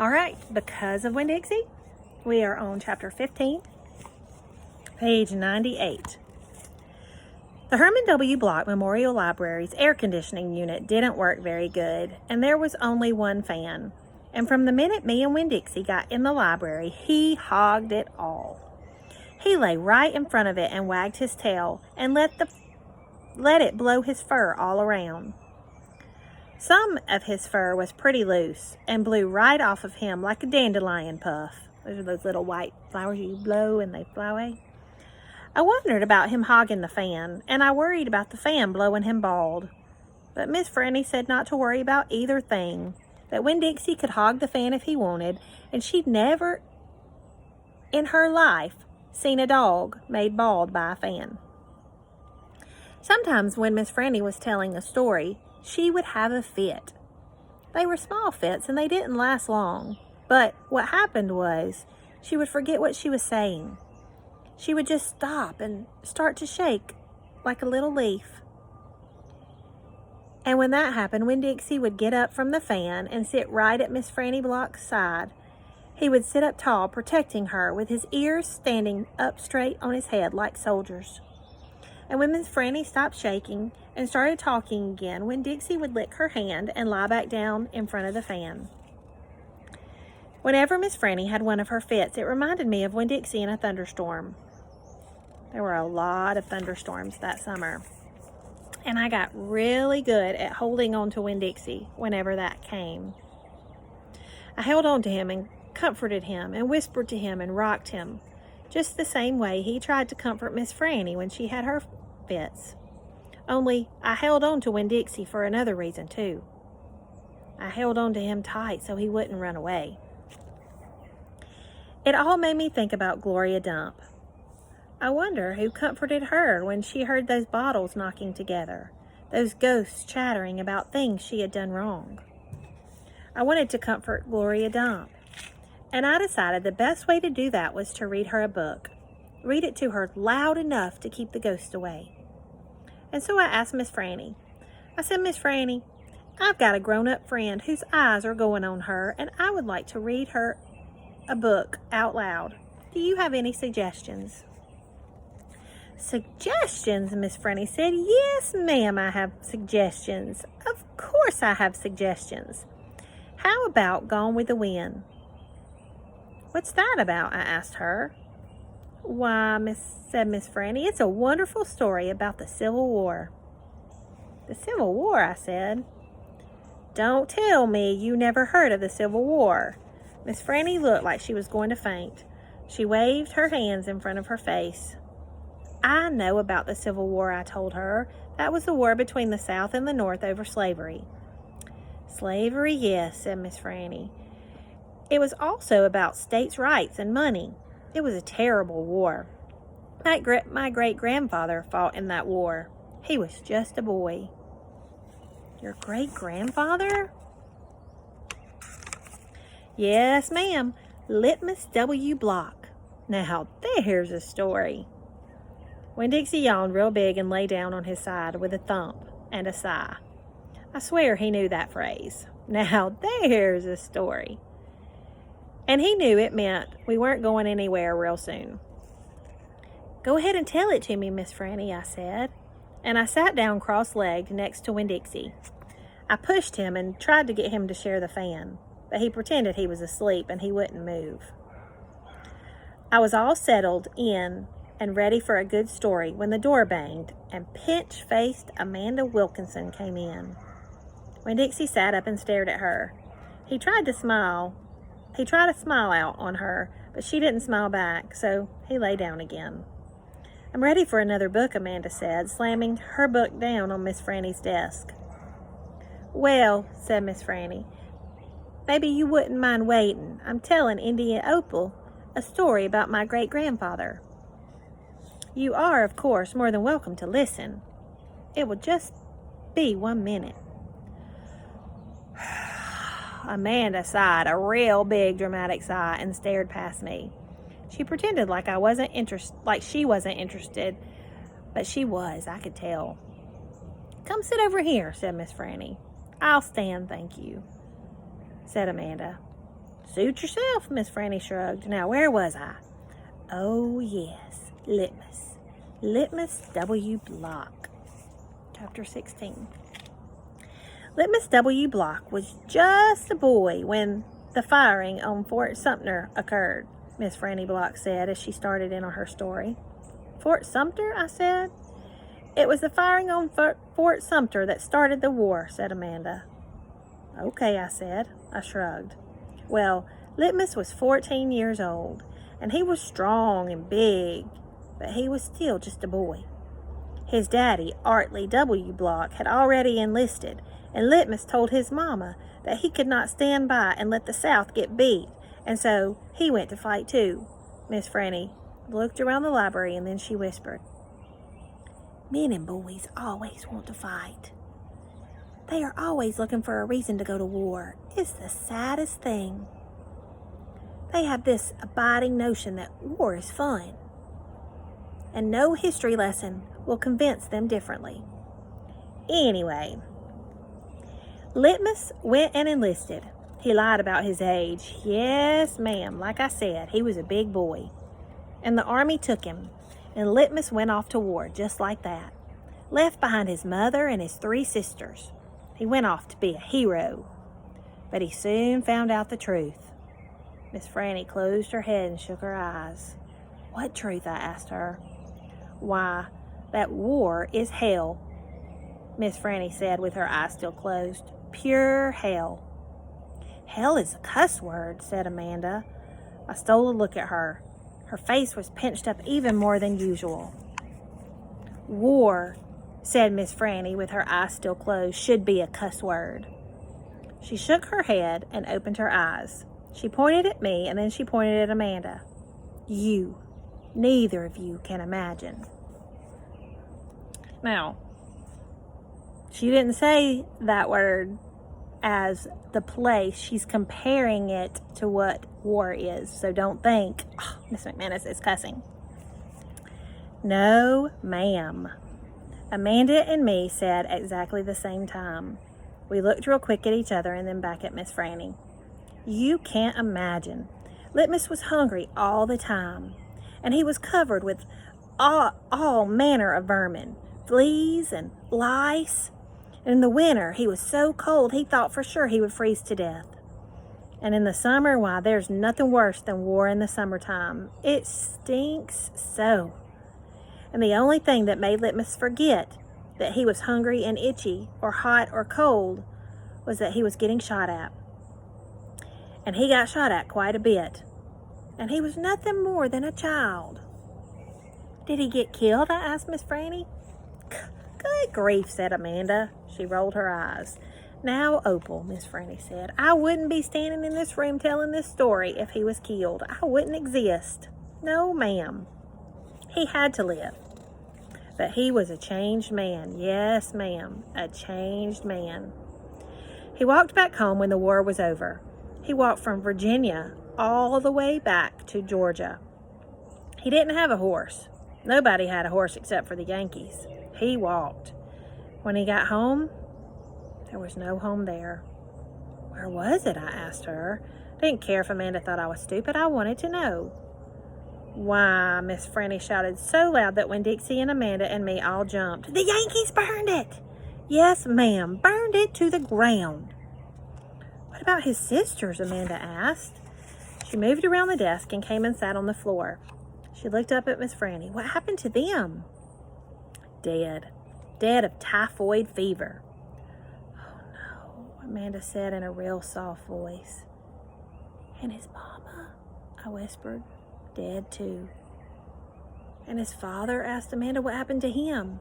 All right, because of Winn-Dixie, we are on chapter 15, page 98. The Herman W. Block Memorial Library's air conditioning unit didn't work very good, and there was only one fan. And from the minute me and Winn-Dixie got in the library, he hogged it all. He lay right in front of it and wagged his tail and let it blow his fur all around. Some of his fur was pretty loose and blew right off of him like a dandelion puff. Those are those little white flowers you blow and they fly away. I wondered about him hogging the fan, and I worried about the fan blowing him bald. But Miss Franny said not to worry about either thing, that Winn-Dixie could hog the fan if he wanted, and she'd never in her life seen a dog made bald by a fan. Sometimes when Miss Franny was telling a story, she would have a fit. They were small fits and they didn't last long, but what happened was she would forget what she was saying. She would just stop and start to shake like a little leaf. And when that happened, Winn-Dixie would get up from the fan and sit right at Miss Franny Block's side. He would sit up tall, protecting her, with his ears standing up straight on his head like soldiers. And when Miss Franny stopped shaking and started talking again, Winn-Dixie would lick her hand and lie back down in front of the fan. Whenever Miss Franny had one of her fits, it reminded me of Winn-Dixie in a thunderstorm. There were a lot of thunderstorms that summer. And I got really good at holding on to Winn-Dixie whenever that came. I held on to him and comforted him and whispered to him and rocked him, just the same way he tried to comfort Miss Franny when she had her fits. Only I held on to Winn-Dixie for another reason too. I held on to him tight so he wouldn't run away. It all made me think about Gloria Dump. I wonder who comforted her when she heard those bottles knocking together, those ghosts chattering about things she had done wrong. I wanted to comfort Gloria Dump, and I decided the best way to do that was to read her a book. Read it to her loud enough to keep the ghost away. And so I asked Miss Franny. I said, Miss Franny, I've got a grown-up friend whose eyes are going on her, and I would like to read her a book out loud. Do you have any suggestions? Suggestions, Miss Franny said. Yes, ma'am, I have suggestions. Of course I have suggestions. How about Gone with the Wind? What's that about? I asked her. Why, said Miss Franny, it's a wonderful story about the Civil War. The Civil War, I said. Don't tell me you never heard of the Civil War. Miss Franny looked like she was going to faint. She waved her hands in front of her face. I know about the Civil War, I told her. That was the war between the South and the North over slavery. Slavery, yes, said Miss Franny. It was also about states' rights and money. It was a terrible war. My great-grandfather fought in that war. He was just a boy. Your great-grandfather? Yes, ma'am. Litmus W. Block. Now, there's a story. Winn-Dixie yawned real big and lay down on his side with a thump and a sigh. I swear he knew that phrase. Now, there's a story. And he knew it meant we weren't going anywhere real soon. Go ahead and tell it to me, Miss Franny, I said. And I sat down cross-legged next to Winn-Dixie. I pushed him and tried to get him to share the fan, but he pretended he was asleep and he wouldn't move. I was all settled in and ready for a good story when the door banged and pinch-faced Amanda Wilkinson came in. Winn-Dixie sat up and stared at her. He tried to smile out on her, but she didn't smile back, so he lay down again. I'm ready for another book, Amanda said, slamming her book down on Miss Franny's desk. Well, said Miss Franny, maybe you wouldn't mind waiting. I'm telling Indian Opal a story about my great-grandfather. You are, of course, more than welcome to listen. It will just be 1 minute. Amanda sighed a real big dramatic sigh and stared past me. She pretended like she wasn't interested, but she was, I could tell. Come sit over here, said Miss Franny. I'll stand, thank you, said Amanda. Suit yourself, Miss Franny shrugged. Now, where was I? Oh, yes, Litmus. Litmus W. Block. Chapter 16. Litmus W. Block was just a boy when the firing on Fort Sumter occurred, Miss Franny Block said as she started in on her story. Fort Sumter, I said. It was the firing on Fort Sumter that started the war, said Amanda. Okay, I said. I shrugged. Well, Litmus was 14 years old, and he was strong and big, but he was still just a boy. His daddy, Artley W. Block, had already enlisted, and Litmus told his mama that he could not stand by and let the South get beat, and so he went to fight too. Miss Franny looked around the library, and then she whispered, Men and boys always want to fight. They are always looking for a reason to go to war. It's the saddest thing. They have this abiding notion that war is fun, and no history lesson will convince them differently. Anyway, Litmus went and enlisted. He lied about his age. Yes, ma'am, like I said, he was a big boy. And the army took him, and Litmus went off to war just like that. Left behind his mother and his 3 sisters. He went off to be a hero. But he soon found out the truth. Miss Franny closed her head and shook her eyes. What truth? I asked her. Why, that war is hell, Miss Franny said with her eyes still closed. Pure hell. Hell is a cuss word, said Amanda. I stole a look at her. Her face was pinched up even more than usual. War, said Miss Franny with her eyes still closed, should be a cuss word. She shook her head and opened her eyes. She pointed at me, and then she pointed at Amanda. You, neither of you can imagine. Now, she didn't say that word as the place. She's comparing it to what war is. So don't think, oh, Miss McManus is cussing. No, ma'am. Amanda and me said exactly the same time. We looked real quick at each other and then back at Miss Franny. You can't imagine. Litmus was hungry all the time, and he was covered with all manner of vermin, fleas and lice. And in the winter, he was so cold he thought for sure he would freeze to death. And in the summer, why, there's nothing worse than war in the summertime. It stinks so. And the only thing that made Litmus forget that he was hungry and itchy or hot or cold was that he was getting shot at. And he got shot at quite a bit. And he was nothing more than a child. Did he get killed? I asked Miss Franny. Good grief, said Amanda. She rolled her eyes. Now, Opal, Miss Franny said, I wouldn't be standing in this room telling this story if he was killed. I wouldn't exist. No, ma'am. He had to live. But he was a changed man. Yes, ma'am, a changed man. He walked back home when the war was over. He walked from Virginia all the way back to Georgia. He didn't have a horse. Nobody had a horse except for the Yankees. He walked. When he got home, there was no home there. Where was it? I asked her. Didn't care if Amanda thought I was stupid. I wanted to know. Why, Miss Franny shouted so loud that when Dixie and Amanda and me all jumped, the Yankees burned it! Yes, ma'am, burned it to the ground. What about his sisters? Amanda asked. She moved around the desk and came and sat on the floor. She looked up at Miss Franny. What happened to them? Dead. Dead of typhoid fever. Oh, no, Amanda said in a real soft voice. And his mama? I whispered. Dead, too. And his father? Asked Amanda. What happened to him?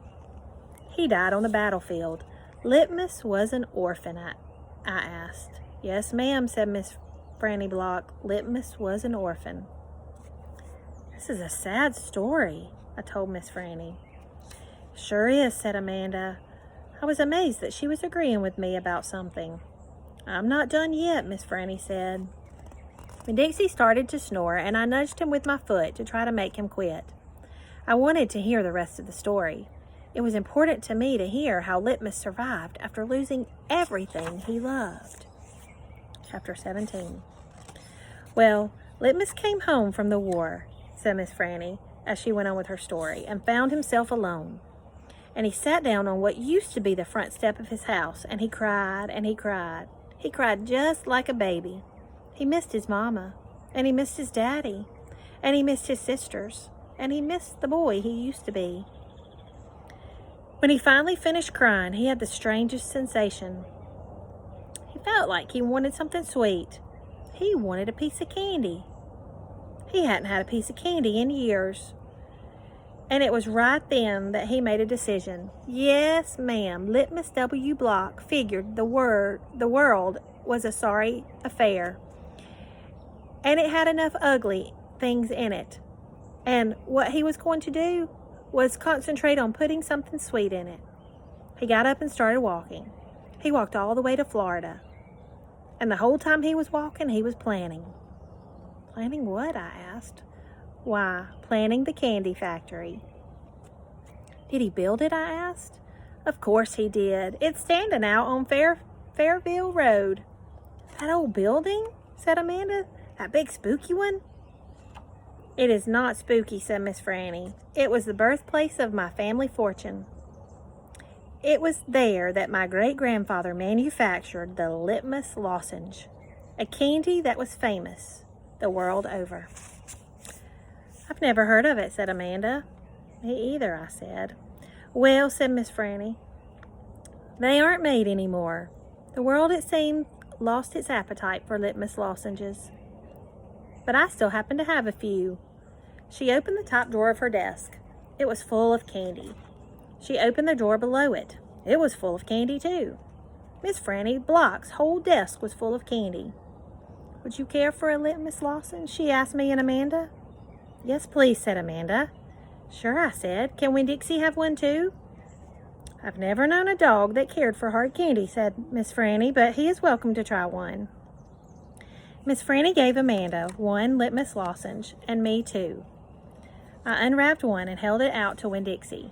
He died on the battlefield. Litmus was an orphan, I asked. Yes, ma'am, said Miss Franny Block. Litmus was an orphan. This is a sad story, I told Miss Franny. Sure is, said Amanda. I was amazed that she was agreeing with me about something. I'm not done yet, Miss Franny said. When Dixie started to snore, and I nudged him with my foot to try to make him quit. I wanted to hear the rest of the story. It was important to me to hear how Litmus survived after losing everything he loved. Chapter 17. Well, Litmus came home from the war, said Miss Franny, as she went on with her story, and found himself alone. And he sat down on what used to be the front step of his house, and he cried and he cried. He cried just like a baby. He missed his mama, and he missed his daddy, and he missed his sisters, and he missed the boy he used to be. When he finally finished crying, he had the strangest sensation. He felt like he wanted something sweet. He wanted a piece of candy. He hadn't had a piece of candy in years. And it was right then that he made a decision. Yes, ma'am, Litmus W. Block figured the world was a sorry affair. And it had enough ugly things in it. And what he was going to do was concentrate on putting something sweet in it. He got up and started walking. He walked all the way to Florida. And the whole time he was walking, he was planning. Planning what? I asked. Why, planning the candy factory. Did he build it? I asked. Of course he did. It's standing out on Fairville Road. That old building? Said Amanda. That big spooky one? It is not spooky, said Miss Franny. It was the birthplace of my family fortune. It was there that my great-grandfather manufactured the Litmus lozenge, a candy that was famous the world over. I've never heard of it, said Amanda. Me either, I said. Well, said Miss Franny, they aren't made anymore. The world, it seemed, lost its appetite for Litmus lozenges. But I still happen to have a few. She opened the top drawer of her desk. It was full of candy. She opened the drawer below it. It was full of candy, too. Miss Franny Block's whole desk was full of candy. Would you care for a Litmus lozenge? She asked me and Amanda. Yes, please, said Amanda. Sure, I said. Can we Dixie have one, too? I've never known a dog that cared for hard candy, said Miss Franny, but he is welcome to try one. Miss Franny gave Amanda one Litmus lozenge, and me two. I unwrapped one and held it out to Winn Dixie.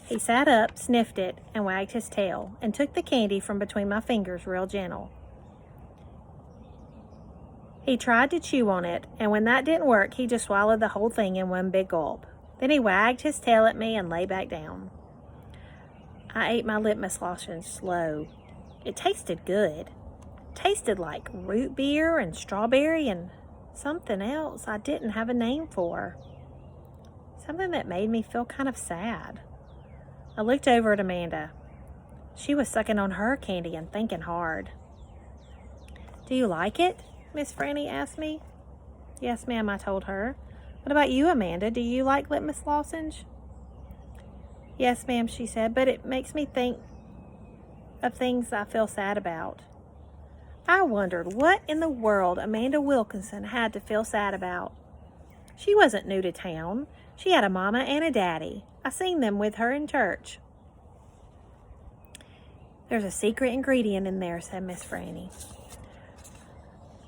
He sat up, sniffed it, and wagged his tail, and took the candy from between my fingers real gentle. He tried to chew on it, and when that didn't work, he just swallowed the whole thing in one big gulp. Then he wagged his tail at me and lay back down. I ate my Litmus lozenge slow. It tasted good. It tasted like root beer and strawberry and something else I didn't have a name for. Something that made me feel kind of sad. I looked over at Amanda. She was sucking on her candy and thinking hard. Do you like it? Miss Franny asked me. Yes, ma'am, I told her. What about you, Amanda? Do you like Litmus lozenge? Yes, ma'am, she said, but it makes me think of things I feel sad about. I wondered what in the world Amanda Wilkinson had to feel sad about. She wasn't new to town. She had a mama and a daddy. I seen them with her in church. There's a secret ingredient in there, said Miss Franny.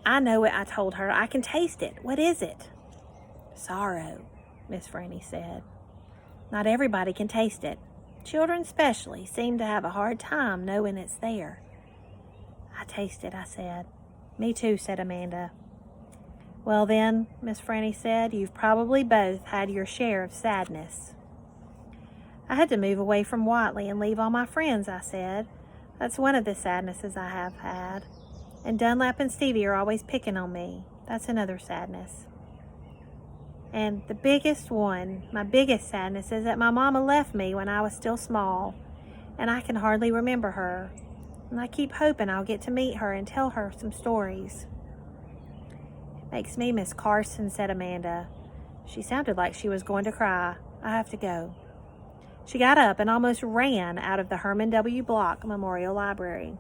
I know it, I told her. I can taste it. What is it? Sorrow, Miss Franny said. Not everybody can taste it. Children especially seem to have a hard time knowing it's there. I taste it, I said. Me too, said Amanda. Well then, Miss Franny said, you've probably both had your share of sadness. I had to move away from Whiteley and leave all my friends, I said. That's one of the sadnesses I have had. And Dunlap and Stevie are always picking on me. That's another sadness. And the biggest one, my biggest sadness, is that my mama left me when I was still small, and I can hardly remember her. And I keep hoping I'll get to meet her and tell her some stories. It makes me miss Carson, said Amanda. She sounded like she was going to cry. I have to go. She got up and almost ran out of the Herman W. Block Memorial Library.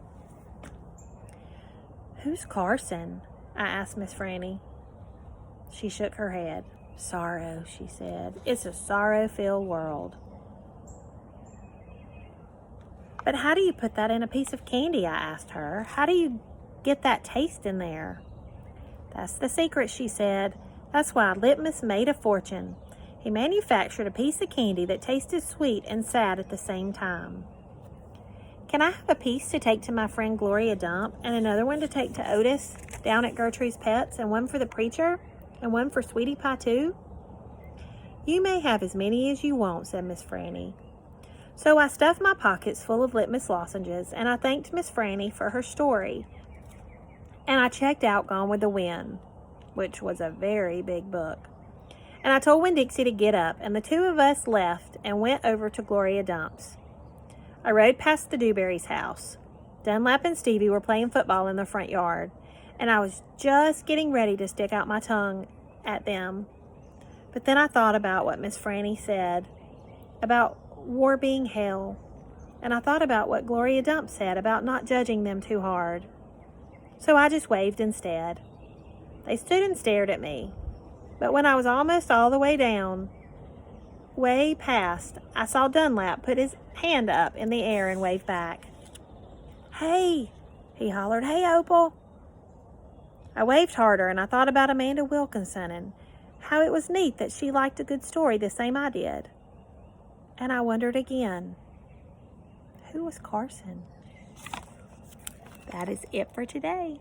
Who's Carson? I asked Miss Franny. She shook her head. Sorrow, she said. It's a sorrow-filled world. But how do you put that in a piece of candy, I asked her. How do you get that taste in there? That's the secret, she said. That's why Litmus made a fortune. He manufactured a piece of candy that tasted sweet and sad at the same time. Can I have a piece to take to my friend Gloria Dump and another one to take to Otis? down at Gertrude's Pets, and one for the preacher, and one for Sweetie Pie too?" "You may have as many as you want," said Miss Franny. So I stuffed my pockets full of litmus lozenges, and I thanked Miss Franny for her story. And I checked out Gone with the Wind, which was a very big book. And I told Winn-Dixie to get up, and the two of us left and went over to Gloria Dump's. I rode past the Dewberry's house. Dunlap and Stevie were playing football in the front yard, and I was just getting ready to stick out my tongue at them. But then I thought about what Miss Franny said about war being hell, and I thought about what Gloria Dump said about not judging them too hard. So I just waved instead. They stood and stared at me, but when I was almost all the way down, way past, I saw Dunlap put his hand up in the air and wave back. "Hey," he hollered, "hey, Opal." I waved harder, and I thought about Amanda Wilkinson and how it was neat that she liked a good story the same I did. And I wondered again, who was Carson? That is it for today.